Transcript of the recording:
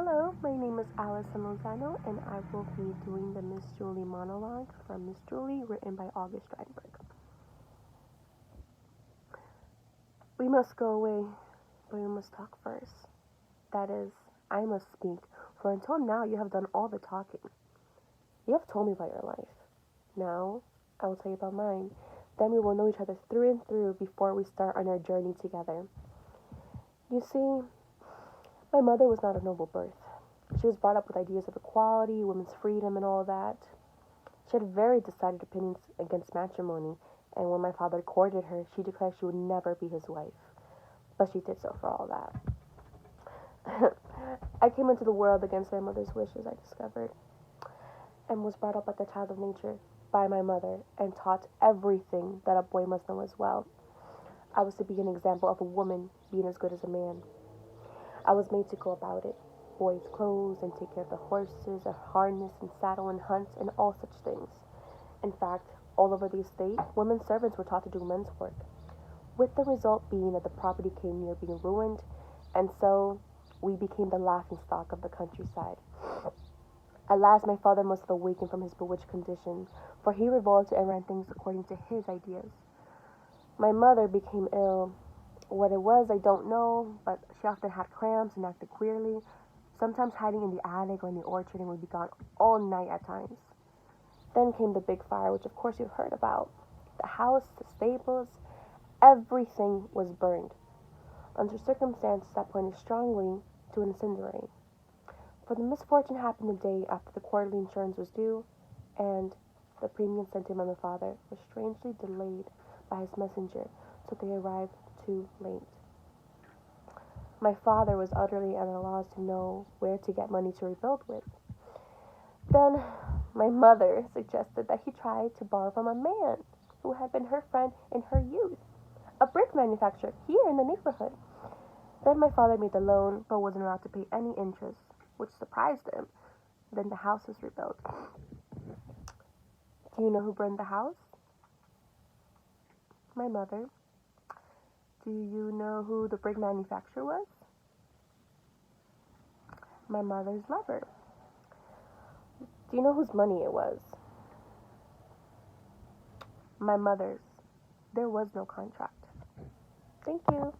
Hello, my name is Allison Lozano, and I will be doing the Miss Julie monologue from Miss Julie, written by August Steinberg. We must go away, but we must talk first. That is, I must speak, for until now you have done all the talking. You have told me about your life. Now, I will tell you about mine. Then we will know each other through and through before we start on our journey together. You see, my mother was not of noble birth. She was brought up with ideas of equality, women's freedom, and all that. She had very decided opinions against matrimony, and when my father courted her, she declared she would never be his wife. But she did so for all that. I came into the world against my mother's wishes, I discovered, and was brought up like a child of nature by my mother and taught everything that a boy must know as well. I was to be an example of a woman being as good as a man. I was made to go about it, boys' clothes, and take care of the horses, and harness and saddle and hunt, and all such things. In fact, all over the estate, women servants were taught to do men's work, with the result being that the property came near being ruined, and so we became the laughingstock of the countryside. At last my father must have awakened from his bewitched condition, for he revolted and ran things according to his ideas. My mother became ill. What it was, I don't know, but she often had cramps and acted queerly, sometimes hiding in the attic or in the orchard, and would be gone all night at times. Then came the big fire, which of course you've heard about. The house, the stables, everything was burned, under circumstances that pointed strongly to an incendiary. For the misfortune happened the day after the quarterly insurance was due, and the premium sent him by my father was strangely delayed by his messenger, so they arrived too late. My father was utterly at a loss to know where to get money to rebuild with. Then my mother suggested that he try to borrow from a man who had been her friend in her youth, a brick manufacturer here in the neighborhood. Then my father made the loan, but wasn't allowed to pay any interest, which surprised him. Then the house was rebuilt. Do you know who burned the house? My mother. Do you know who the brick manufacturer was? My mother's lover. Do you know whose money it was? My mother's. There was no contract. Thank you.